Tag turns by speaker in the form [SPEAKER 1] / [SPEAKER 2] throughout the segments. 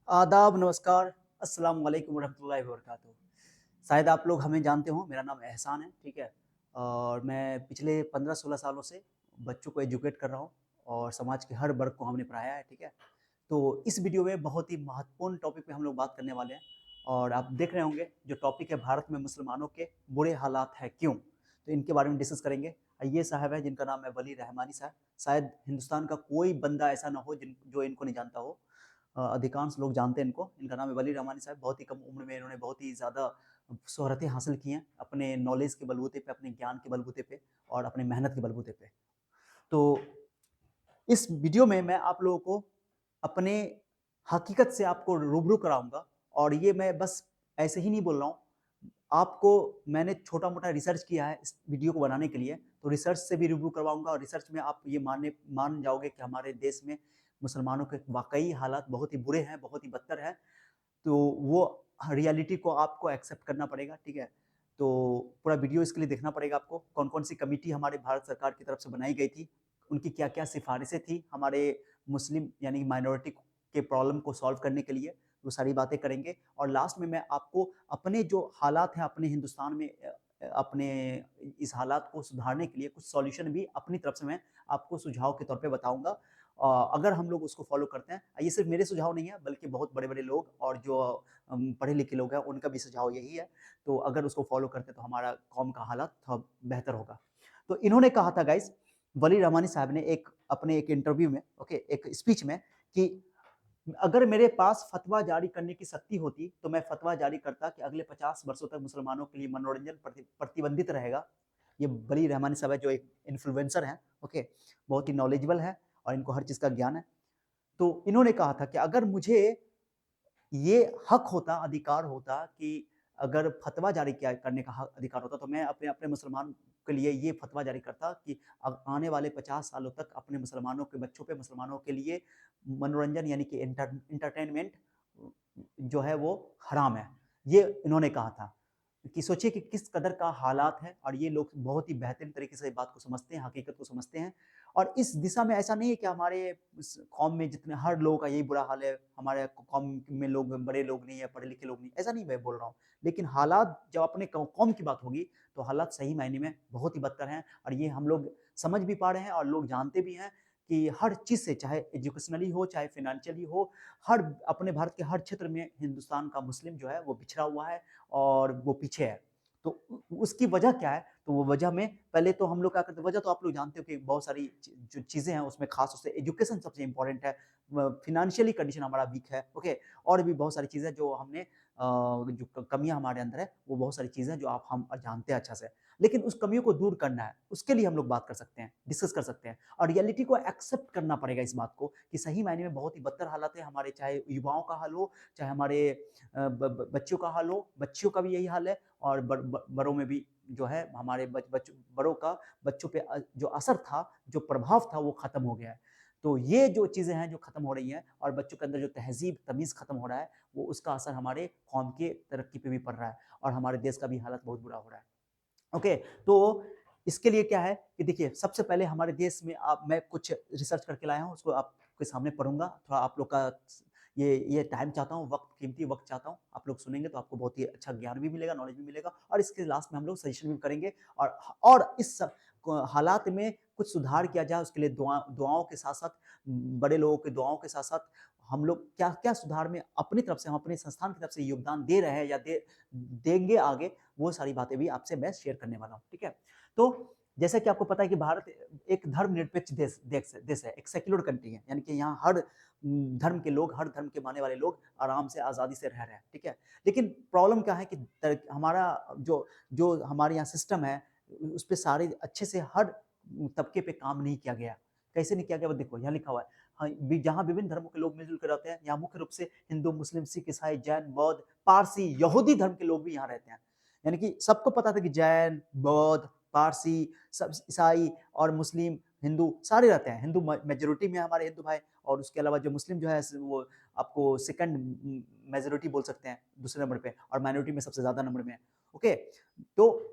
[SPEAKER 1] आदाब, नमस्कार, अस्सलाम वालेकुम रहमतुल्लाहि व बरकातुहू। शायद आप लोग हमें जानते हो, मेरा नाम एहसान है, ठीक है? और मैं पिछले 15-16 सालों से बच्चों को एजुकेट कर रहा हूँ और समाज के हर वर्ग को हमने पढ़ाया है, ठीक है? तो इस वीडियो में बहुत ही महत्वपूर्ण टॉपिक पे हम लोग बात करने वाले हैं और आप देख रहे होंगे जो टॉपिक है भारत में मुसलमानों के बुरे हालात हैं क्यों? तो इनके बारे में डिस्कस करेंगे। ये साहब हैं जिनका नाम है वली रहमानी साहब। शायद हिंदुस्तान का कोई बंदा ऐसा ना हो जिन जो इनको नहीं जानता हो। अधिकांश लोग जानते हैं इनको। इनका नाम है वली रहमानी साहब। बहुत ही कम उम्र में इन्होंने बहुत ही ज़्यादा शोहरतें हासिल की हैं, अपने नॉलेज के बलबूते पे, अपने ज्ञान के बलबूते पे और अपनी मेहनत के बलबूते पे। तो इस वीडियो में मैं आप लोगों को अपने हकीकत से आपको रूबरू कराऊँगा और ये मैं बस ऐसे ही नहीं बोल रहा हूँ। आपको मैंने छोटा-मोटा रिसर्च किया है इस वीडियो को बनाने के लिए, तो रिसर्च से भी रूबरू करवाऊँगा और रिसर्च में आप ये मान जाओगे कि हमारे देश में मुसलमानों के वाक़ई हालात बहुत ही बुरे हैं, बहुत ही बदतर हैं। तो वो रियलिटी को आपको एक्सेप्ट करना पड़ेगा, ठीक है? तो पूरा वीडियो इसके लिए देखना पड़ेगा आपको। कौन-कौन सी कमिटी हमारे भारत सरकार की तरफ से बनाई गई थी, उनकी क्या-क्या सिफ़ारिशें थी हमारे मुस्लिम यानी कि माइनॉरिटी के प्रॉब्लम को सॉल्व करने के लिए, वो सारी बातें करेंगे और लास्ट में मैं आपको अपने जो हालात हैं अपने हिंदुस्तान में अपने इस हालात को सुधारने के लिए कुछ सॉल्यूशन भी अपनी तरफ से मैं आपको सुझाव के तौर पे बताऊँगा। अगर हम लोग उसको फ़ॉलो करते हैं, ये सिर्फ़ मेरे सुझाव नहीं है बल्कि बहुत बड़े-बड़े लोग और जो पढ़े-लिखे लोग हैं उनका भी सुझाव यही है। तो अगर उसको फ़ॉलो करते हैं तो हमारा कौम का हालात थोड़ा बेहतर होगा। तो इन्होंने कहा था गाइज़, वली रहमानी साहब ने अपने एक इंटरव्यू में, ओके, एक स्पीच में कि अगर मेरे पास फ़तवा जारी करने की शक्ति होती, तो मैं फ़तवा जारी करता कि अगले 50 वर्षों तक मुसलमानों के लिए मनोरंजन प्रतिबंधित रहेगा। ये वली रहमानी साहब है जो एक इन्फ्लुएंसर हैं, ओके, बहुत ही नॉलेजेबल है और इनको हर चीज़ का ज्ञान है। तो इन्होंने कहा था कि अगर मुझे ये हक होता, अधिकार होता कि अगर फ़तवा जारी किया करने का अधिकार होता, तो मैं अपने अपने मुसलमान के लिए ये फ़तवा जारी करता कि आने वाले 50 सालों तक अपने मुसलमानों के बच्चों पे मुसलमानों के लिए मनोरंजन यानी कि एंटरटेनमेंट जो है वो हराम है। ये इन्होंने कहा था कि सोचिए कि किस कदर का हालात है और ये लोग बहुत ही बेहतरीन तरीके से बात को समझते हैं, हकीकत को समझते हैं और इस दिशा में ऐसा नहीं है कि हमारे इस कौम में जितने हर लोगों का यही बुरा हाल है, हमारे कौम में लोग बड़े लोग नहीं है, पढ़े-लिखे लोग नहीं, ऐसा नहीं मैं बोल रहा हूँ। लेकिन हालात जब अपने कौम की बात होगी, तो हालात सही मायने में बहुत ही बदतर हैं और ये हम लोग समझ भी पा रहे हैं और लोग जानते भी हैं कि हर चीज़ से चाहे एजुकेशनली हो, चाहे फ़ाइनेंशियली हो, हर अपने भारत के हर क्षेत्र में हिंदुस्तान का मुस्लिम जो है वो पिछड़ा हुआ है और वो पीछे है। तो उसकी वजह क्या है? तो वो वजह में पहले तो हम लोग क्या करते हैं, वजह तो आप लोग जानते हो कि बहुत सारी जो चीज़ें हैं उसमें खास तौर से एजुकेशन सबसे इम्पोर्टेंट है। फ़ाइनेंशियली कंडीशन हमारा वीक है, ओके? और भी बहुत सारी चीज़ें जो हमने जो कमियाँ हमारे अंदर है, वो बहुत सारी चीज़ें जो हम जानते हैं अच्छा से। लेकिन उस कमियों को दूर करना है, उसके लिए हम लोग बात कर सकते हैं, डिस्कस कर सकते हैं और रियलिटी को एक्सेप्ट करना पड़ेगा इस बात को कि सही मायने में बहुत ही बदतर हालात है हमारे, चाहे युवाओं का हाल हो, चाहे हमारे अ, ब ब बच्चों का हाल हो, बच्चियों का भी यही हाल है और बड़ों में भी जो है हमारे बड़ों का बच्चों पे जो असर था, जो प्रभाव था वो ख़त्म हो गया है। तो ये जो चीज़ें हैं जो ख़त्म हो रही हैं और बच्चों के अंदर जो तहज़ीब, तमीज़ ख़त्म हो रहा है, वो उसका असर हमारे कौम के तरक्की पे भी पड़ रहा है और हमारे देश का भी हालत बहुत बुरा हो रहा है। ओके, तो इसके लिए क्या है कि देखिए सबसे पहले हमारे देश में मैं कुछ रिसर्च करके लाया हूँ, उसको आपके सामने पढ़ूँगा। थोड़ा आप लोग का ये टाइम चाहता हूँ, वक़्त कीमती वक़्त चाहता हूँ। आप लोग सुनेंगे तो आपको बहुत ही अच्छा ज्ञान भी मिलेगा, नॉलेज भी मिलेगा और इसके लास्ट में हम लोग सजेशन भी करेंगे और इस हालात में कुछ सुधार किया जाए उसके लिए दुआओं के साथ-साथ, बड़े लोगों की दुआओं के साथ-साथ हम लोग क्या-क्या सुधार में अपनी तरफ से, हम अपने संस्थान की तरफ से योगदान दे रहे हैं या देंगे आगे, वो सारी बातें भी आपसे मैं शेयर करने वाला हूँ, ठीक है? तो जैसा कि आपको पता है कि भारत एक धर्मनिरपेक्ष देश है, एक सेक्युलर कंट्री है, यानी कि यहाँ हर धर्म के लोग, हर धर्म के मानने वाले लोग आराम से, आज़ादी से रह रहे हैं, ठीक है? लेकिन प्रॉब्लम क्या है कि हमारा जो जो हमारे यहाँ सिस्टम है, उसपे सारे अच्छे से हर तबके पे काम नहीं किया गया। कैसे नहीं किया गया वो देखो, यहाँ लिखा हुआ है। हाँ, जहाँ विभिन्न धर्मों के लोग मिल-जुल के रहते हैं, यहाँ मुख्य रूप से हिंदू, मुस्लिम, सिख, ईसाई, जैन, बौद्ध, पारसी, यहूदी धर्म के लोग भी यहाँ रहते हैं। यानी कि सबको पता था कि जैन, बौद्ध, पारसी, सब ईसाई और मुस्लिम, हिंदू सारे रहते हैं। हिंदू मेजॉरिटी में है हमारे हिंदू भाई और उसके अलावा जो मुस्लिम जो है वो आपको सेकंड मेजॉरिटी बोल सकते हैं, दूसरे नंबर पे और माइनॉरिटी में सबसे ज़्यादा नंबर में है। ओके? तो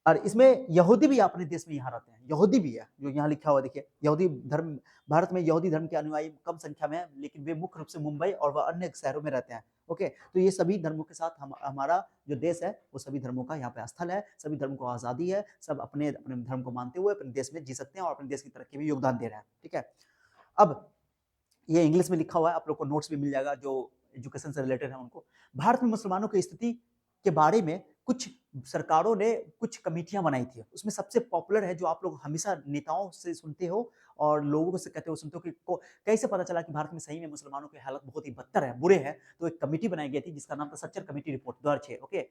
[SPEAKER 1] और इसमें यहूदी भी अपने देश में यहाँ रहते हैं, यहूदी भी है, जो यहाँ लिखा हुआ देखिए, यहूदी धर्म, भारत में यहूदी धर्म के अनुयायी कम संख्या में है, लेकिन वे मुख्य रूप से मुंबई और वह अन्य शहरों में रहते हैं। ओके, तो ये सभी धर्मों के साथ हमारा जो देश है वो सभी धर्मों का यहाँ पे स्थल है, सभी धर्मों को आज़ादी है, सब अपने अपने धर्म को मानते हुए अपने देश में जी सकते हैं और अपने देश की तरक्की में योगदान दे रहे हैं। ठीक है, अब ये इंग्लिश में लिखा हुआ है, आप लोग को नोट्स भी मिल जाएगा जो एजुकेशन से रिलेटेड है उनको। भारत में मुसलमानों की स्थिति के बारे में कुछ सरकारों ने कुछ कमेटियां बनाई थी। उसमें सबसे पॉपुलर है, जो आप लोग हमेशा नेताओं से सुनते हो और लोगों से कहते हो सुनते हो कि कैसे पता चला कि भारत में सही में मुसलमानों की हालत बहुत ही बदतर है, बुरे हैं। तो एक कमेटी बनाई गई थी जिसका नाम था सच्चर कमेटी रिपोर्ट 2006। ओके,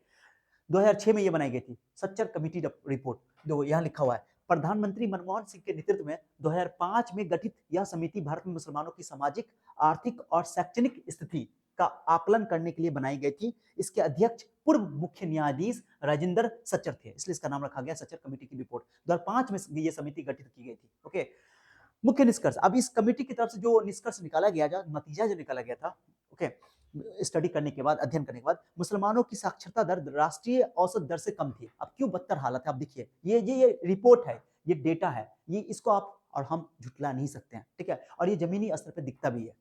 [SPEAKER 1] 2006 में ये बनाई गई थी सच्चर कमेटी रिपोर्ट, जो यहाँ लिखा हुआ है। प्रधानमंत्री मनमोहन सिंह के नेतृत्व में 2005 में गठित यह समिति भारत में मुसलमानों की सामाजिक, आर्थिक और शैक्षणिक स्थिति का आकलन करने के लिए बनाई गई थी। इसके अध्यक्ष पूर्व मुख्य न्यायाधीश राजेंद्र सच्चर थे, इसलिए इसका नाम रखा गया सच्चर कमेटी की रिपोर्ट। 2005 में ये समिति गठित की गई थी। ओके, मुख्य निष्कर्ष, अब इस कमेटी की तरफ से जो निष्कर्ष निकाला गया, जो नतीजा जो निकाला गया था, ओके, स्टडी करने के बाद, अध्ययन करने के बाद, मुसलमानों की साक्षरता दर राष्ट्रीय औसत दर से कम थी। अब क्यों बदतर हालत है, आप देखिए, ये रिपोर्ट है, ये डेटा है, ये इसको आप और हम झुटला नहीं सकते हैं। ठीक है, और ये जमीनी स्तर पर दिखता भी है।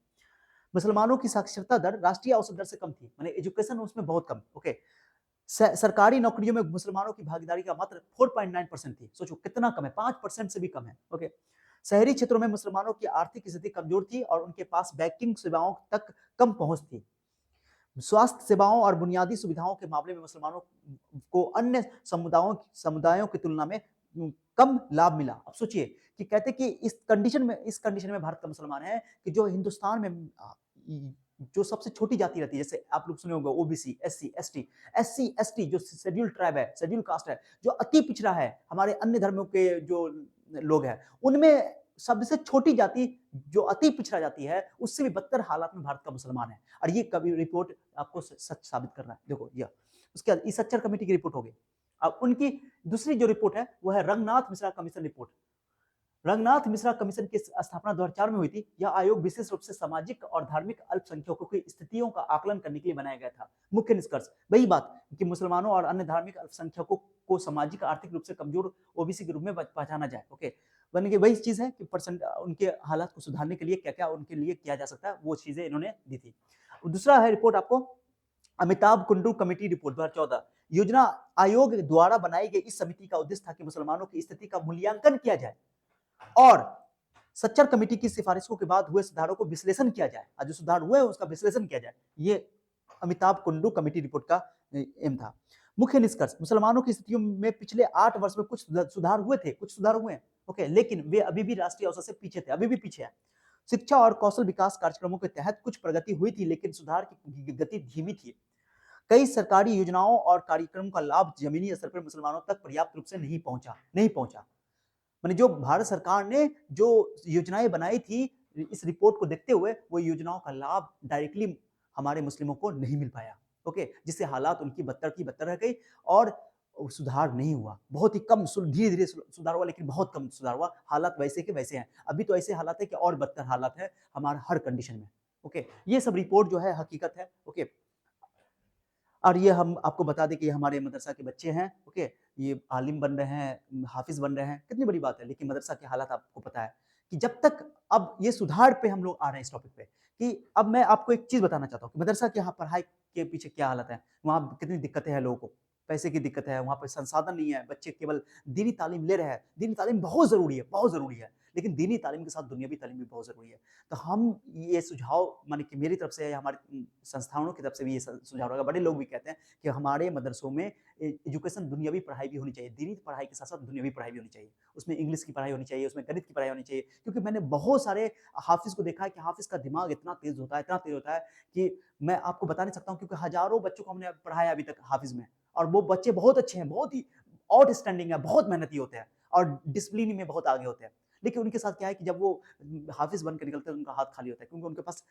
[SPEAKER 1] मुसलमानों की साक्षरता दर राष्ट्रीय औसत दर से कम थी, माने एजुकेशन उसमें बहुत कम। ओके, सरकारी नौकरियों में मुसलमानों की भागीदारी का मात्र 4.9% थी। सोचो कितना कम है, 5% से भी कम है। ओके, शहरी क्षेत्रों में मुसलमानों की आर्थिक स्थिति कमजोर थी और उनके पास बैंकिंग सेवाओं तक कम पहुंच थी। स्वास्थ्य सेवाओं और बुनियादी सुविधाओं के मामले में मुसलमानों को अन्य समुदायों की तुलना में कम लाभ मिला। अब सोचिए कि कहते कि इस कंडीशन में भारत का मुसलमान है कि जो हिंदुस्तान में जो सबसे छोटी जाति रहती है, जैसे आप लोग सुने होंगे ओबीसी, एससी एसटी जो शेड्यूल ट्राइब है, शेड्यूल कास्ट है, जो अति पिछड़ा है, हमारे अन्य धर्मों के जो लोग हैं, उनमें सबसे छोटी जाति जो अति पिछड़ा जाति है, उससे भी बदतर हालात में भारत का मुसलमान है। और ये कभी रिपोर्ट आपको सच साबित कर रहा है। देखो यह उसके बाद इस सच्चर कमेटी की रिपोर्ट हो गई। अब उनकी दूसरी जो रिपोर्ट है वो है Ranganath Mishra commission report. Ranganath Mishra commission की स्थापना 2004 में हुई थी। यह आयोग विशेष रूप से सामाजिक और धार्मिक अल्पसंख्यकों की स्थितियों का आकलन करने के लिए बनाया गया था। मुख्य निष्कर्ष वही बात कि मुसलमानों और अन्य धार्मिक अल्पसंख्यकों को सामाजिक आर्थिक रूप से कमजोर ओबीसी के रूप में पहचाना जाए। ओके, बन के वही चीज है कि उनके हालात को सुधारने के लिए क्या क्या उनके लिए किया जा सकता है, वो चीजें इन्होंने दी थी। दूसरा है रिपोर्ट आपको अमिताभ कुंडू कमेटी रिपोर्ट 2014। योजना आयोग द्वारा बनाई गई इस समिति का उद्देश्य था कि मुसलमानों की स्थिति का मूल्यांकन किया जाए और सच्चर कमेटी की सिफारिशों के बाद हुए सुधारों को विश्लेषण किया जाए, जो सुधार हुए उसका विश्लेषण किया जाए। ये अमिताभ कुंडू कमेटी रिपोर्ट का एम था। मुख्य निष्कर्ष, मुसलमानों की स्थितियों में पिछले 8 वर्ष में कुछ सुधार हुए थे, कुछ सुधार हुए हैं। ओके, लेकिन वे अभी भी राष्ट्रीय औसत से पीछे थे, अभी भी पीछे है। शिक्षा और कौशल विकास कार्यक्रमों के तहत कुछ प्रगति हुई थी, लेकिन सुधार की गति धीमी थी। कई सरकारी योजनाओं और कार्यक्रमों का लाभ जमीनी स्तर पर मुसलमानों तक पर्याप्त रूप से नहीं पहुंचा। माने जो भारत सरकार ने जो योजनाएं बनाई थी, इस रिपोर्ट को देखते हुए वो योजनाओं का लाभ डायरेक्टली हमारे मुस्लिमों को नहीं मिल पाया। ओके, जिससे हालात उनकी बदतर की बदतर रह गई और सुधार नहीं हुआ। बहुत ही कम, धीरे धीरे सुधार हुआ, लेकिन बहुत कम सुधार हुआ। हालात वैसे के वैसे हैं। अभी तो ऐसे हालात है कि और बदतर हालात है हमारे हर कंडीशन में। ओके, ये सब रिपोर्ट जो है हकीकत है। ओके, और ये हम आपको बता दें कि हमारे मदरसा के बच्चे हैं। ओके, ये आलिम बन रहे हैं, हाफिज बन रहे हैं, कितनी बड़ी बात है। लेकिन मदरसा के हालात आपको पता है कि जब तक, अब ये सुधार पे हम लोग आ रहे हैं इस टॉपिक पे, कि अब मैं आपको एक चीज बताना चाहता हूँ कि मदरसा के यहाँ पढ़ाई के पीछे क्या हालत है, वहाँ कितनी दिक्कतें हैं लोगों को, पैसे की दिक्कत है, वहाँ पे संसाधन नहीं है, बच्चे केवल दीनी तालीम ले रहे हैं। दीनी तालीम बहुत जरूरी है, बहुत जरूरी है, लेकिन दीनी तालीम के साथ दुनियावी तालीम भी बहुत जरूरी है। तो हम ये सुझाव, माने कि मेरी तरफ से या हमारे संस्थानों की तरफ से भी ये सुझाव रहेगा, बड़े लोग भी कहते हैं कि हमारे मदरसों में एजुकेशन, दुनियावी पढ़ाई भी होनी चाहिए, दीनी पढ़ाई के साथ साथ दुनियावी पढ़ाई भी होनी चाहिए। उसमें इंग्लिश की पढ़ाई होनी चाहिए, उसमें गणित की पढ़ाई होनी चाहिए। क्योंकि मैंने बहुत सारे हाफिज को देखा है कि हाफिज का दिमाग इतना तेज होता है, इतना तेज होता है कि मैं आपको बता नहीं सकता हूँ। क्योंकि हजारों बच्चों को हमने पढ़ाया अभी तक हाफिज में, और वो बच्चे बहुत अच्छे हैं, बहुत ही आउटस्टैंडिंग है, बहुत मेहनती होते हैं और डिसिप्लिन में बहुत आगे होते हैं। लेकिन उनके साथ क्या है कि जब वो हाफिज बनकर निकलते हैं, उनका हाथ खाली होता है, क्योंकि उनके पास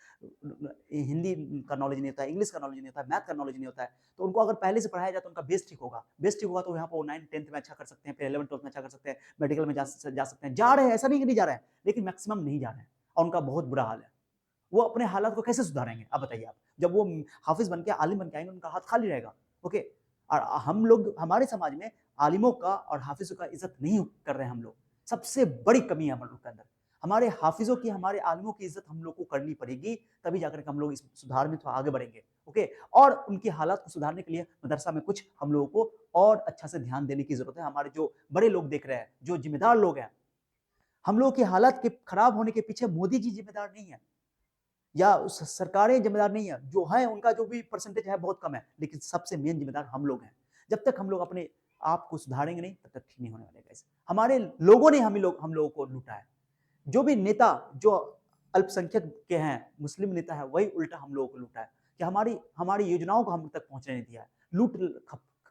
[SPEAKER 1] हिंदी का नॉलेज नहीं होता है, इंग्लिश का नॉलेज नहीं होता है, मैथ का नॉलेज नहीं होता है। तो उनको अगर पहले से पढ़ाया जाए तो उनका बेस ठीक होगा। बेस ठीक होगा तो यहाँ पर 9th-10th में अच्छा कर सकते हैं, फिर 11th-12th में अच्छा कर सकते हैं, मेडिकल में जा सकते हैं। जा रहे हैं, ऐसा नहीं कि नहीं जा रहे हैं, लेकिन मैक्सिमम नहीं जा रहे हैं और उनका बहुत बुरा हाल है। वो अपने हालात को कैसे सुधारेंगे, आप बताइए। आप जब वो हाफिज बन के, आलिम बन के आएंगे, उनका हाथ खाली रहेगा। ओके, और हम लोग, हमारे समाज में आलिमों का और हाफिजों का इज्जत नहीं कर रहे हैं हम लोग। सबसे बड़ी कमी है हम लोग के अंदर। हमारे हाफिजों की, हमारे आलिमों की इज्जत हम लोग को करनी पड़ेगी, तभी जाकर के हम लोग इस सुधार में थोड़ा आगे बढ़ेंगे। ओके, और उनकी हालात को सुधारने के लिए मदरसा में कुछ हम लोगों को और अच्छा से ध्यान देने की जरूरत है। हमारे जो बड़े लोग देख रहे हैं, जो जिम्मेदार लोग हैं, हम लोगों की हालात के खराब होने के पीछे मोदी जी जिम्मेदार नहीं है या सरकारें जिम्मेदार नहीं है। जो है उनका जो भी परसेंटेज है बहुत कम है, लेकिन सबसे मेन जिम्मेदार हम लोग हैं। जब तक हम लोग अपने आप को सुधारेंगे नहीं, तब तक ठीक नहीं होने वाले गाइस। हमारे लोगों ने हम लोगों को लूटा है। जो भी नेता जो अल्पसंख्यक के हैं, मुस्लिम नेता है, वही उल्टा हम लोगों को लूटा है कि हमारी हमारी योजनाओं को हम तक पहुंचने नहीं दिया है।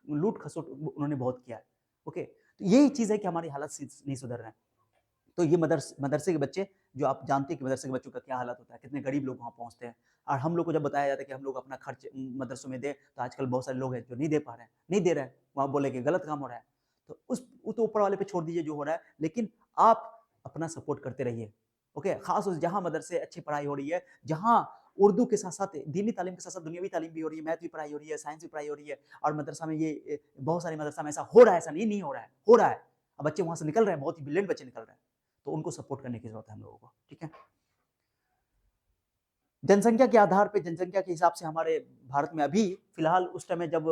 [SPEAKER 1] लूट खसोट उन्होंने बहुत किया है। ओके, तो यही चीज है कि हमारी हालत नहीं सुधर रहे हैं। तो ये मदरसे के बच्चे, जो आप जानते हैं कि मदरसे के बच्चों का क्या हालत होता है, कितने गरीब लोग वहाँ पहुँचते हैं। और हम लोग को जब बताया जाता है कि हम लोग अपना खर्च मदरसों में दें, तो आजकल बहुत सारे लोग हैं जो नहीं दे पा रहे हैं, नहीं दे रहे हैं, वहाँ बोले कि गलत काम हो रहा है। तो वो तो ऊपर वाले पे छोड़ दीजिए जो हो रहा है, लेकिन आप अपना सपोर्ट करते रहिए। ओके, खास उस जहाँ मदरसे अच्छी पढ़ाई हो रही है, जहाँ उर्दू के साथ साथ दीनी तालीम के साथ साथ दुनियावी तालीम भी हो रही है, मैथ भी पढ़ाई हो रही है, साइंस भी पढ़ाई हो रही है, और मदरसा में ये बहुत सारे मदरसा में ऐसा हो रहा है, ऐसा नहीं हो रहा है, हो रहा है। अब बच्चे वहाँ से निकल रहे हैं, बहुत ही ब्रिलियंट बच्चे निकल रहे हैं, तो उनको सपोर्ट करने की जरूरत है हम लोगों को। ठीक है, जनसंख्या के आधार पे, जनसंख्या के हिसाब से हमारे भारत में अभी फिलहाल उस टाइम में जब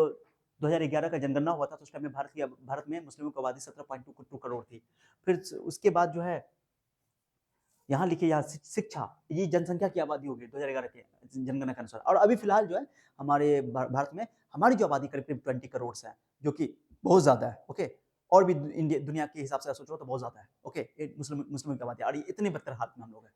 [SPEAKER 1] 2011 का जनगणना हुआ था, तो उस टाइम में भारत में मुस्लिमों की आबादी 17.2 करोड़ थी। फिर उसके बाद जो है यहाँ लिखिए, यहाँ शिक्षा, ये जनसंख्या की आबादी होगी 2011 के जनगणना के अनुसार। और अभी फिलहाल जो है हमारे भारत में हमारी जो आबादी करीब 20 करोड़ से है, जो कि बहुत ज्यादा है। ओके, और भी इंडिया दुनिया के हिसाब से सोचो तो बहुत ज्यादा है। ओके, मुस्लिम की आबादी, और इतने बदतर हाथ में हम लोग हैं।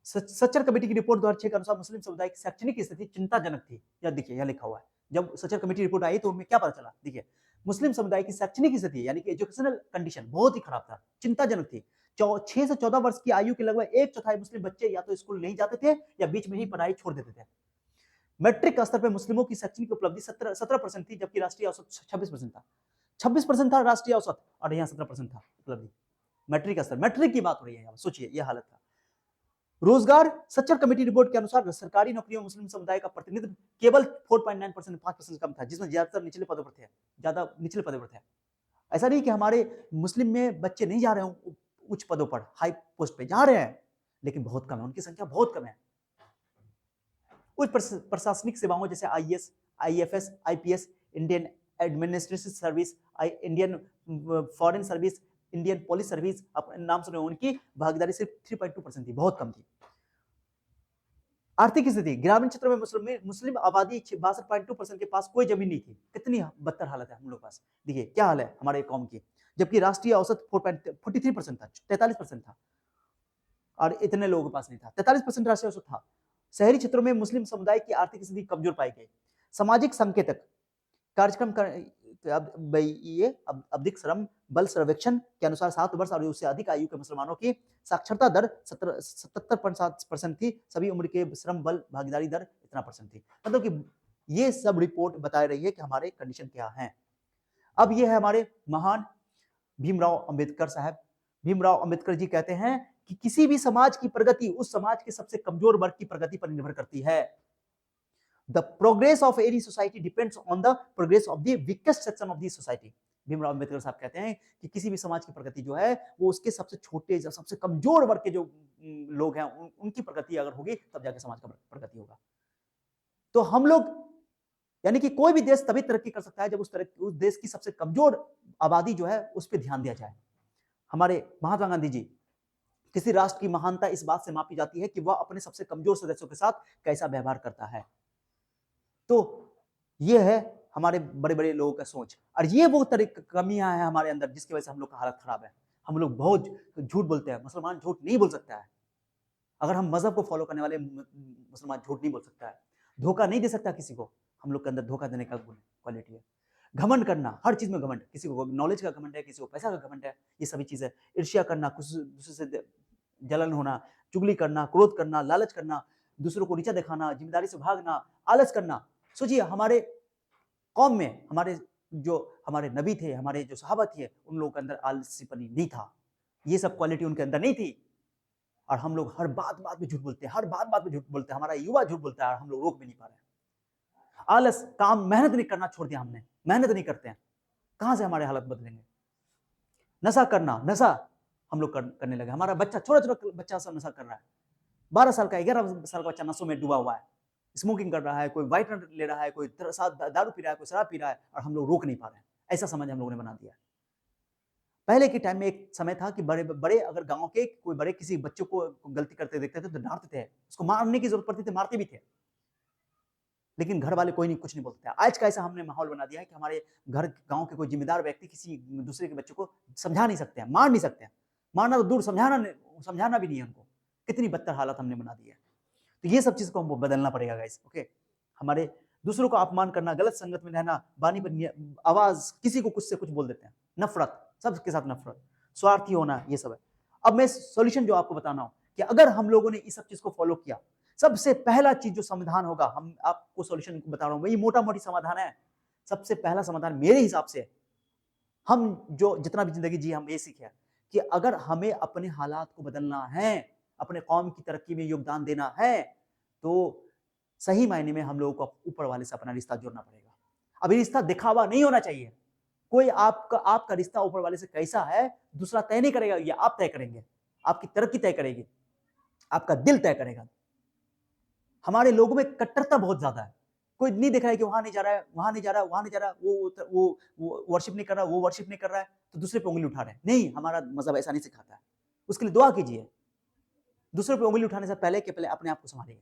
[SPEAKER 1] सच्चर कमेटी की रिपोर्ट 2006 के अनुसार मुस्लिम समुदाय की शैक्षणिक स्थिति चिंताजनक थी। यह देखिए, यह लिखा हुआ है। जब सच्चर कमेटी रिपोर्ट आई तो हमें क्या पता चला, देखिए, मुस्लिम समुदाय की शैक्षणिक स्थिति यानी कि एजुकेशनल कंडीशन बहुत ही खराब था, चिंताजनक थी। 6 से 14 वर्ष की आयु के लगभग 1/4 मुस्लिम बच्चे या तो स्कूल नहीं जाते थे या बीच में ही पढ़ाई छोड़ देते थे। मैट्रिक स्तर पर मुस्लिमों की शैक्षणिक उपलब्धि 17% थी, जबकि राष्ट्रीय औसत 26% था। 26% था राष्ट्रीय औसत, और यहाँ 17% था उपलब्धि। मैट्रिक स्तर, मैट्रिक की बात हो रही है, सोचिए यह हालत था। रोजगार, सच्चर कमेटी रिपोर्ट के अनुसार सरकारी नौकरियों में मुस्लिम समुदाय का प्रतिनिधित्व केवल 4.9%, 5% कम था, जिसमें ज्यादातर निचले पदों पर थे, ज्यादा निचले पदों पर थे। ऐसा नहीं कि हमारे मुस्लिम में बच्चे नहीं जा रहे हैं उच्च पदों पर, हाई पोस्ट पे जा रहे हैं, लेकिन बहुत कम है, उनकी संख्या बहुत कम है। उच्च प्रशासनिक सेवाओं जैसे IAS, IFS, IPS, Indian administrative service, Indian foreign service, Indian police service, अपने नाम सुने, उनकी भागीदारी सिर्फ 3.2% थी, बहुत कम थी। आर्थिक स्थिति, ग्रामीण क्षेत्रों में मुस्लिम आबादी 62.2% के पास कोई जमीन नहीं थी। कितनी बदतर हालत है हम लोग पास, देखिए क्या हाल है हमारे कौम की। जबकि राष्ट्रीय औसत 43% था, 43% था, और इतने लोगों के पास नहीं था। 43% राष्ट्रीय औसत था। शहरी क्षेत्रों में मुस्लिम समुदाय की आर्थिक स्थिति कमजोर पाई गई। सामाजिक संकेतक कार्यक्रम ये अवधिक श्रम बल सर्वेक्षण के अनुसार 7 वर्ष और उससे अधिक आयु के मुसलमानों की साक्षरता दर 77% थी। सभी उम्र के श्रम बल भागीदारी दर इतना परसेंट थी। मतलब कि ये सब रिपोर्ट बता रही है कि हमारे कंडीशन क्या है। अब ये है हमारे महान भीमराव अंबेडकर साहब। भीमराव अंबेडकर जी कहते हैं कि किसी भी समाज की प्रगति उस समाज के सबसे कमजोर वर्ग की प्रगति पर निर्भर करती है। The progress of any society depends on the progress of the weakest section of the society. Bhimrao Ambedkar साहब कहते हैं कि किसी भी समाज की प्रगति जो है वो उसके सबसे छोटे, सबसे कमजोर वर्ग के जो लोग हैं उनकी प्रगति अगर होगी तब जाके समाज का प्रगति होगा। तो हम लोग, यानी कि कोई भी देश तभी तरक्की कर सकता है जब उस देश की सबसे कमजोर आबादी जो है उस पर ध्यान दिया जाए। हमारे महात्मा गांधी जी, किसी राष्ट्र की महानता इस बात से मापी जाती है कि वह अपने सबसे कमजोर सदस्यों के साथ कैसा व्यवहार करता है। तो ये है हमारे बड़े बड़े लोगों का सोच, और ये वो कमियां हैं हमारे अंदर जिसकी वजह से हम लोग का हालत खराब है। हम लोग बहुत झूठ बोलते हैं, मुसलमान झूठ नहीं बोल सकता है। अगर हम मजहब को फॉलो करने वाले मुसलमान झूठ नहीं बोल सकता है, धोखा नहीं दे सकता किसी को। हम लोग के अंदर धोखा देने का क्वालिटी है। घमंड करना, हर चीज में घमंड, किसी को नॉलेज का घमंड है, किसी को पैसा का घमंड है, ये सभी चीजें। ईर्ष्या करना, दूसरे से जलन होना, चुगली करना, क्रोध करना, लालच करना, दूसरों को नीचा दिखाना, जिम्मेदारी से भागना, आलस करना। सोचिए हमारे कौम में हमारे नबी थे, हमारे जो सहाबा थे, उन लोगों के अंदर आलसीपनी नहीं था, ये सब क्वालिटी उनके अंदर नहीं थी। और हम लोग हर बात में झूठ बोलते हैं, हर बात में झूठ बोलते हैं। हमारा युवा झूठ बोलता है और हम लोग रोक भी नहीं पा रहे हैं। आलस, काम, मेहनत नहीं करना छोड़ दिया हमने, मेहनत नहीं करते हैं। कहाँ से हमारे हालत बदलेंगे? नशा करना, नशा हम लोग करने लगे। हमारा बच्चा, छोटा-छोटा बच्चा सब नशा कर रहा है। 12 साल का, 11 साल का बच्चा नशों में डूबा हुआ है। स्मोकिंग कर रहा है, कोई व्हाइट ले रहा है, कोई दारू पी रहा है, कोई शराब पी रहा है और हम लोग रोक नहीं पा रहे हैं। ऐसा समाज हम लोगों ने बना दिया है। पहले के टाइम में एक समय था कि बड़े अगर गाँव के कोई बड़े किसी बच्चों को गलती करते देखते थे तो डाँटते थे। उसको मारने की ज़रूरत पड़ती थी, मारते भी थे। लेकिन घर वाले कोई नहीं, कुछ नहीं बोलते थे। आज का ऐसा हमने माहौल बना दिया है कि हमारे घर गाँव के कोई ज़िम्मेदार व्यक्ति किसी दूसरे के बच्चों को समझा नहीं सकते हैं, मार नहीं सकते हैं। मारना तो दूर, समझाना भी नहीं है उनको। कितनी बदतर हालत हमने बना दी है। तो ये सब चीज़ को हमको बदलना पड़ेगा गाइस, ओके? हमारे दूसरों को अपमान करना, गलत संगत में रहना, बानी बनी आवाज़, किसी को कुछ से कुछ बोल देते हैं। नफ़रत, सबके साथ नफ़रत, स्वार्थी होना, ये सब है। अब मैं सॉल्यूशन जो आपको बताना हूँ कि अगर हम लोगों ने इस सब चीज़ को फ़ॉलो किया, सबसे पहला चीज़ जो समाधान होगा, हम आपको सॉल्यूशन बता रहा हूँ, वही मोटा-मोटी समाधान है। सबसे पहला समाधान मेरे हिसाब से, हम जो जितना भी ज़िंदगी जी हम ये सीखे कि अगर हमें अपने हालात को बदलना है, अपने कौम की तरक्की में योगदान देना है, तो सही मायने में हम लोगों को ऊपर वाले से अपना रिश्ता जोड़ना पड़ेगा। अब ये रिश्ता दिखावा नहीं होना चाहिए। कोई आपका रिश्ता ऊपर वाले से कैसा है, दूसरा तय नहीं करेगा, ये आप तय करेंगे। आपकी तरक्की तय करेगी, आपका दिल तय करेगा। हमारे लोगों में कट्टरता बहुत ज़्यादा है। कोई नहीं देख रहा है कि वहाँ नहीं जा रहा है, वहाँ नहीं जा रहा है, वहाँ नहीं जा रहा है, वो वर्शिप नहीं कर रहा है, वो वर्शिप नहीं कर रहा है, तो दूसरे पे उँगली उठा रहे हैं। नहीं, हमारा मज़हब ऐसा नहीं सिखाता है। उसके लिए दुआ कीजिए। दूसरे पे उँगली उठाने से पहले अपने आप को सँभालिए।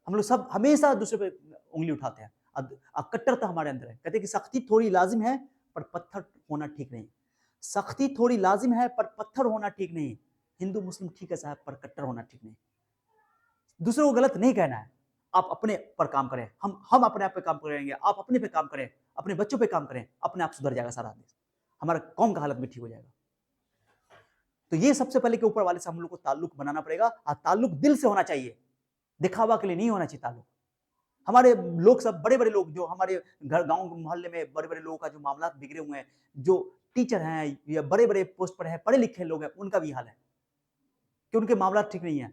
[SPEAKER 1] हम लोग सब हमेशा दूसरे पे उँगली उठाते हैं। अब कट्टरता हमारे अंदर है। कहते हैं कि सख्ती थोड़ी लाज़िम है, पर पत्थर होना ठीक नहीं। सख्ती थोड़ी लाज़िम है, पर पत्थर होना ठीक नहीं। हिंदू मुस्लिम ठीक है साहब, पर कट्टर होना ठीक नहीं। दूसरों को गलत नहीं कहना है। आप अपने पर काम करें। हम अपने आप पे काम करेंगे, आप अपने पे काम करें, अपने बच्चों पे काम करें, अपने आप सुधर जाएगा सारा देश। हमारा कौम का हालत भी ठीक हो जाएगा। तो ये सबसे पहले कि ऊपर वाले से हम लोग को ताल्लुक बनाना पड़ेगा और ताल्लुक दिल से होना चाहिए। दिखावा के लिए नहीं होना चाहिए ताल्लुक। हमारे लोग सब बड़े-बड़े लोग जो हमारे घर गाँव मोहल्ले में बड़े-बड़े लोगों का जो मामलात बिगड़े हुए हैं, जो टीचर हैं या बड़े-बड़े पोस्ट पर हैं, पढ़े-लिखे लोग हैं, उनका भी हाल है कि उनके मामलात ठीक नहीं है।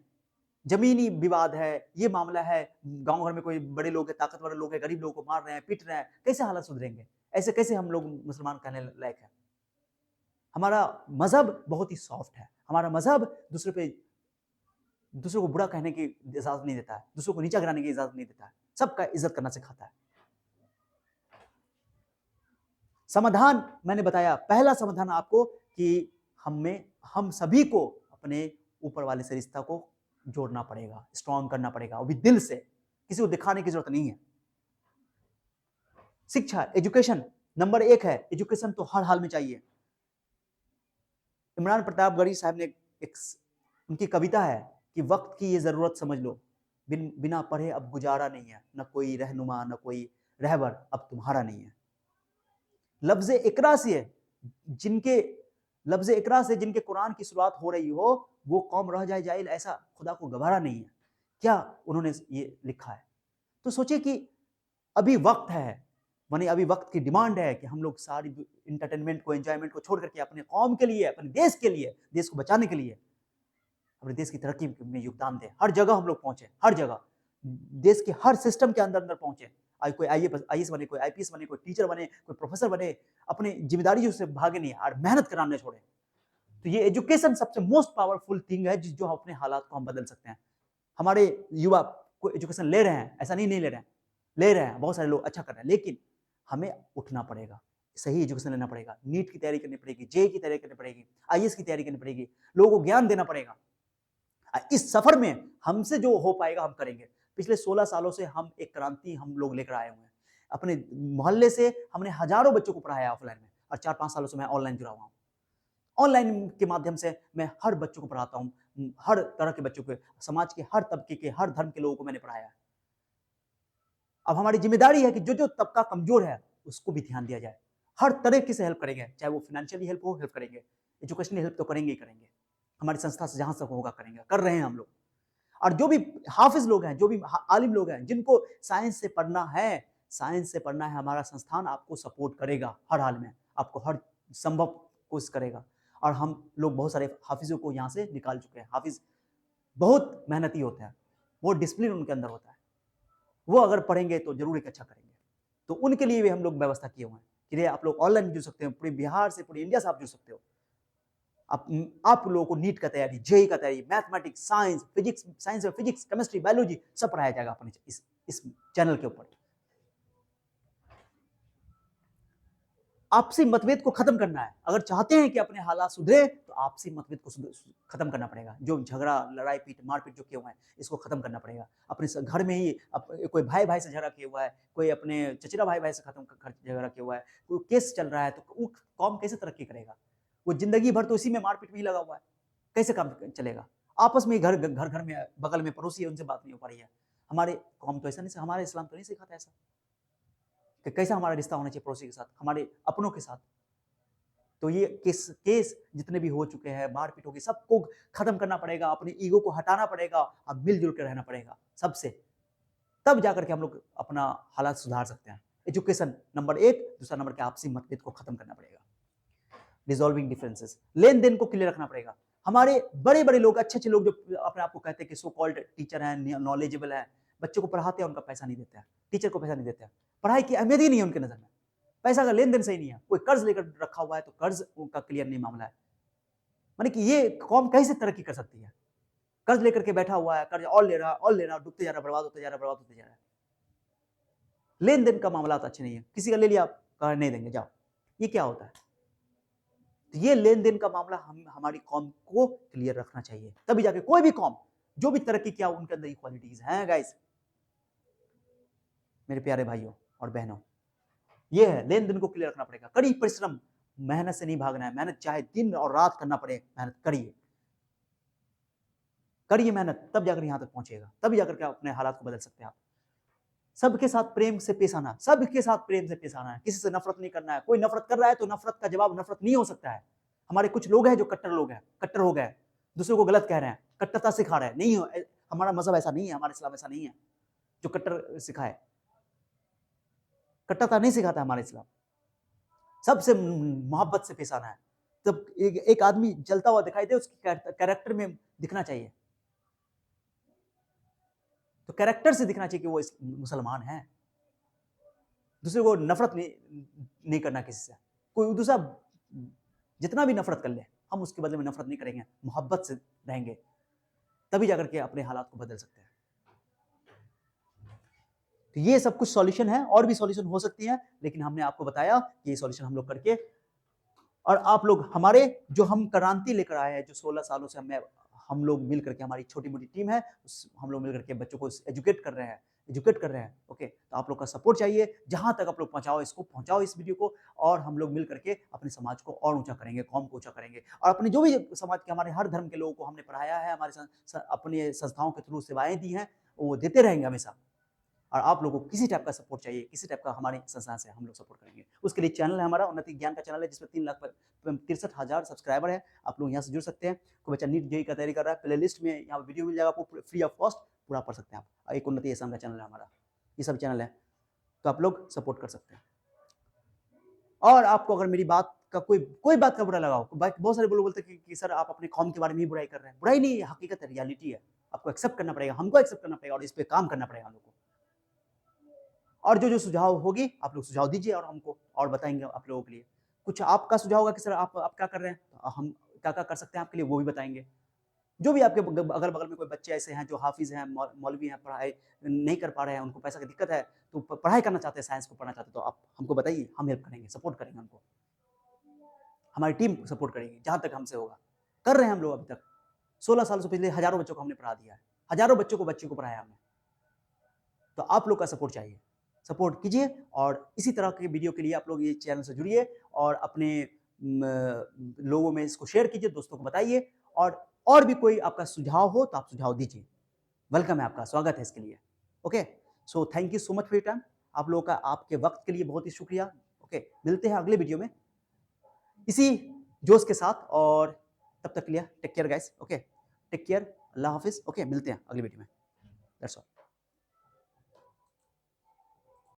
[SPEAKER 1] ज़मीनी विवाद है, ये मामला है, गाँव घर में कोई बड़े लोग हैं, ताकतवर लोग हैं, गरीब लोगों को मार रहे हैं, पीट रहे हैं, कैसे हालात सुधरेंगे? ऐसे कैसे हम लोग मुसलमान कहने लायक हैं? हमारा मज़हब बहुत ही सॉफ्ट है। हमारा मज़हब दूसरों को बुरा कहने की इजाज़त नहीं देता है, दूसरों को नीचा गिराने की इजाज़त नहीं देता है, सबका इज़्ज़त करना सिखाता है। समाधान मैंने बताया, पहला समाधान आपको कि हम सभी को अपने ऊपर वाले से रिश्ता को जोड़ना पड़ेगा, स्ट्रॉन्ग करना पड़ेगा, वो भी दिल से, किसी को दिखाने की ज़रूरत नहीं है। शिक्षा, एजुकेशन नंबर 1 है, एजुकेशन तो हर हाल में चाहिए। इमरान प्रतापगढ़ी साहब ने उनकी कविता है कि वक़्त की ये ज़रूरत समझ लो, बिना पढ़े अब गुज़ारा नहीं है, न कोई रहनुमा, न कोई रहबर अब तुम्हारा नहीं है। लफ्ज़ इक़रा से जिनके कुरान की शुरुआत हो रही हो, वो कौम रह जाए जाहिल, ऐसा खुदा को गवारा नहीं है। क्या उन्होंने ये लिखा है? तो सोचिए कि अभी वक़्त है, माने अभी वक़्त की डिमांड है कि हम लोग सारी एंटरटेनमेंट को, एन्जॉयमेंट को छोड़ कर के अपने कौम के लिए, अपने देश के लिए, देश को बचाने के लिए, अपने देश की तरक्की में योगदान दें। हर जगह हम लोग पहुँचे, हर जगह। देश के हर सिस्टम के अंदर पहुँचे। कोई आईएएस बने, कोई आईपीएस बने, कोई टीचर बने, कोई प्रोफेसर बने, अपनी ज़िम्मेदारियों से भागे नहीं और मेहनत करना ना छोड़ें। तो ये एजुकेशन सबसे मोस्ट पावरफुल थिंग है जो अपने हालात को हम बदल सकते हैं। हमारे युवा को एजुकेशन ले रहे हैं, ऐसा नहीं ले रहे हैं। ले रहे हैं, बहुत सारे लोग अच्छा कर रहे हैं, लेकिन हमें उठना पड़ेगा, सही एजुकेशन लेना पड़ेगा, नीट की तैयारी करनी पड़ेगी, जेईई की तैयारी करनी पड़ेगी, आईएएस की तैयारी करनी पड़ेगी, लोगों को ज्ञान देना पड़ेगा। इस सफर में हमसे जो हो पाएगा हम करेंगे। पिछले 16 सालों से हम एक क्रांति हम लोग लेकर आए हुए हैं। अपने मोहल्ले से हमने हजारों बच्चों को पढ़ाया ऑफलाइन में और 4-5 सालों से मैं ऑनलाइन जुड़ा हुआ हूँ। ऑनलाइन के माध्यम से मैं हर बच्चों को पढ़ाता हूँ, हर तरह के बच्चों को, समाज के हर तबके के, हर धर्म के लोगों को मैंने पढ़ाया है। अब हमारी ज़िम्मेदारी है कि जो तबका कमज़ोर है, उसको भी ध्यान दिया जाए। हर तरीके से हेल्प करेंगे, चाहे वो फाइनेंशियली हेल्प हो, हेल्प करेंगे। एजुकेशनल हेल्प तो करेंगे ही करेंगे। हमारी संस्था से जहाँ तक होगा करेंगे, कर रहे हैं हम लोग। और जो भी हाफ़िज़ लोग हैं, जो भी आलिम लोग हैं, जिनको साइंस से पढ़ना है, हमारा संस्थान आपको सपोर्ट करेगा हर हाल में, आपको हर संभव कोशिश करेगा। और हम लोग बहुत सारे हाफ़िज़ों को यहाँ से निकाल चुके हैं। हाफ़िज़ बहुत मेहनती होते हैं, बहुत डिसिप्लिन उनके अंदर होता है। वो अगर पढ़ेंगे तो ज़रूर एक अच्छा करेंगे। तो उनके लिए भी हम लोग व्यवस्था किए हुए हैं। कि आप लोग ऑनलाइन जुड़ सकते हो, पूरे बिहार से, पूरे इंडिया से आप जुड़ सकते हो। आप लोगों को नीट का तैयारी, जेईई का तैयारी, मैथमेटिक्स, साइंस, फिजिक्स, साइंस में फिजिक्स, केमिस्ट्री, बायोलॉजी सब पढ़ाया जाएगा अपने इस चैनल के ऊपर। आपसी मतभेद को खत्म करना है। अगर चाहते हैं कि अपने हालात सुधरे तो आपसी मतभेद को खत्म करना पड़ेगा। जो झगड़ा, लड़ाई पीट, मारपीट जो किए हुए हैं, इसको खत्म करना पड़ेगा। अपने घर में ही कोई भाई भाई से झगड़ा किया हुआ है, कोई अपने चचेरा भाई भाई से झगड़ा किया हुआ है, कोई केस चल रहा है, तो वो कौम कैसे तरक्की करेगा? वो जिंदगी भर तो इसी में मारपीट में ही लगा हुआ है, कैसे काम चलेगा? आपस में घर घर में बगल में पड़ोसी है, उनसे बात नहीं हो पा रही है। हमारे कौम तो ऐसा नहीं, हमारे इस्लाम तो नहीं सिखाता ऐसा कि कैसा हमारा रिश्ता होना चाहिए पड़ोसी के साथ, हमारे अपनों के साथ। तो ये केस जितने भी हो चुके हैं, मारपीट होगी, सबको खत्म करना पड़ेगा, अपने ईगो को हटाना पड़ेगा और मिलजुल कर रहना पड़ेगा सबसे। तब जाकर के हम लोग अपना हालात सुधार सकते हैं। एजुकेशन नंबर 1, दूसरा नंबर के आपसी मतभेद को खत्म करना पड़ेगा। रिजॉल्विंग डिफरेंसेस, लेन देन को क्लियर रखना पड़ेगा। हमारे बड़े बड़े लोग, अच्छे लोग जो अपने आप को कहते हैं कि सो कॉल्ड टीचर हैं, नॉलेजेबल है, बच्चों को पढ़ाते हैं, उनका पैसा नहीं देते हैं, टीचर को पैसा नहीं देते हैं, पढ़ाई की अहमियत ही नहीं है उनके नजर में, पैसा का लेन देन सही नहीं है। कोई कर्ज लेकर रखा हुआ है तो कर्ज उनका क्लियर नहीं मामला है। माने कि ये कौम कैसे तरक्की कर सकती है? कर्ज लेकर के बैठा हुआ है, कर्ज और ले रहा, डूबते जा रहा, बर्बाद होते जा रहा है। लेन देन का मामला तो अच्छे नहीं है, किसी का ले लिया, कहा नहीं देंगे, जाओ। ये क्या होता है? तो ये लेन देन का मामला हमारी कौम को क्लियर रखना चाहिए, तभी जाके कोई भी कौम जो भी तरक्की किया उनके अंदर इक्वालिटीज हैं गाइस। मेरे प्यारे भाइयों और बहनों, ये है लेन देन को क्लियर रखना पड़ेगा। कड़ी परिश्रम, मेहनत से नहीं भागना है, मेहनत चाहे दिन और रात करना पड़े, मेहनत करिए मेहनत, तब जाकर यहां तक पहुंचेगा, तभी जाकर के अपने हालात को बदल सकते हैं आप। सबके साथ प्रेम से पेश आना, सबके साथ प्रेम से पेश आना है, किसी से नफरत नहीं करना है। कोई नफरत कर रहा है तो नफरत का जवाब नफरत नहीं हो सकता है। हमारे कुछ लोग हैं जो कट्टर लोग हैं, कट्टर हो गए, दूसरों को गलत कह रहे हैं, कट्टरता सिखा रहे हैं। नहीं हो, हमारा मजहब ऐसा नहीं है, हमारा इस्लाम ऐसा नहीं है जो कट्टर सिखाए, कट्टरता नहीं सिखाता हमारा इस्लाम। सबसे मोहब्बत से पेश आना है। तब एक आदमी जलता हुआ दिखाई दे, उसके कैरेक्टर में दिखना चाहिए, तो कैरेक्टर से दिखना चाहिए कि वो मुसलमान है। दूसरे को नफरत नहीं करना किसी से। कोई दूसरा जितना भी नफरत कर ले, हम उसके बदले में नफरत नहीं करेंगे, मोहब्बत से रहेंगे, तभी जाकर के अपने हालात को बदल सकते हैं। तो ये सब कुछ सॉल्यूशन है, और भी सॉल्यूशन हो सकती है, लेकिन हमने आपको बताया कि ये सॉल्यूशन हम लोग करके, और आप लोग हमारे जो हम क्रांति लेकर आए हैं, जो 16 सालों से हम लोग मिल करके, हमारी छोटी मोटी टीम है, हम लोग मिल करके बच्चों को एजुकेट कर रहे हैं। ओके, तो आप लोग का सपोर्ट चाहिए। जहां तक आप लोग पहुंचाओ इस वीडियो को, और हम लोग मिल करके अपने समाज को और ऊंचा करेंगे, कौम को ऊंचा करेंगे। और अपने जो भी समाज के, हमारे हर धर्म के लोगों को हमने पढ़ाया है, हमारे अपने संस्थाओं के थ्रू सेवाएं दी हैं, वो देते रहेंगे हमेशा। और आप लोगों को किसी टाइप का सपोर्ट चाहिए, किसी टाइप का हमारी संस्थान से हम लोग सपोर्ट करेंगे। उसके लिए चैनल है हमारा, उन्नति ज्ञान का चैनल है, जिसमें 3,63,000 सब्सक्राइबर है। आप लोग यहाँ से जुड़ सकते हैं। कोई बच्चा नीट जेईई का तैयारी कर रहा है, प्ले लिस्ट में यहाँ वीडियो मिल जाएगा आपको, फ्री ऑफ कॉस्ट पूरा पढ़ सकते हैं आप। एक उन्नति एहसान का चैनल है हमारा, ये सब चैनल है, तो आप लोग सपोर्ट कर सकते हैं। और आपको अगर मेरी बात का कोई बात का बुरा लगा हो, बहुत सारे लोग बोलते हैं कि सर आप अपने कौम के बारे में ही बुराई कर रहे हैं। बुराई नहीं है, हकीकत है, रियलिटी है। आपको एक्सेप्ट करना पड़ेगा, हमको एक्सेप्ट करना पड़ेगा, और इस पर काम करना पड़ेगा हम लोग को। और जो सुझाव होगी आप लोग सुझाव दीजिए, और हमको और बताएंगे आप लोगों के लिए। कुछ आपका सुझाव होगा कि सर आप क्या कर रहे हैं, तो हम क्या क्या कर सकते हैं आपके लिए, वो भी बताएंगे। जो भी आपके अगल बगल में कोई बच्चे ऐसे हैं जो हाफिज हैं, मौलवी हैं, पढ़ाई नहीं कर पा रहे हैं, उनको पैसा की दिक्कत है, तो पढ़ाई करना चाहते हैं, साइंस को पढ़ना चाहते हैं, तो आप हमको बताइए, हम हेल्प करेंगे, सपोर्ट करेंगे उनको। हमारी टीम सपोर्ट करेगी जहां तक हमसे होगा। कर रहे हैं हम लोग अभी तक 16 साल से पिछले हजारों बच्चों को हमने पढ़ा दिया है, हजारों बच्चों को पढ़ाया हमने। तो आप लोग का सपोर्ट चाहिए, सपोर्ट कीजिए। और इसी तरह के वीडियो के लिए आप लोग ये चैनल से जुड़िए, और अपने लोगों में इसको शेयर कीजिए, दोस्तों को बताइए। और भी कोई आपका सुझाव हो तो आप सुझाव दीजिए, वेलकम है, आपका स्वागत है इसके लिए। Okay, so thank you so much for your time. आप लोगों का आपके वक्त के लिए बहुत ही शुक्रिया। ओके, मिलते हैं अगले वीडियो में इसी जोश के साथ, और तब तक के लिए take care guys. Okay, take care, Allah हाफिज। ओके, मिलते हैं अगले वीडियो में। That's all.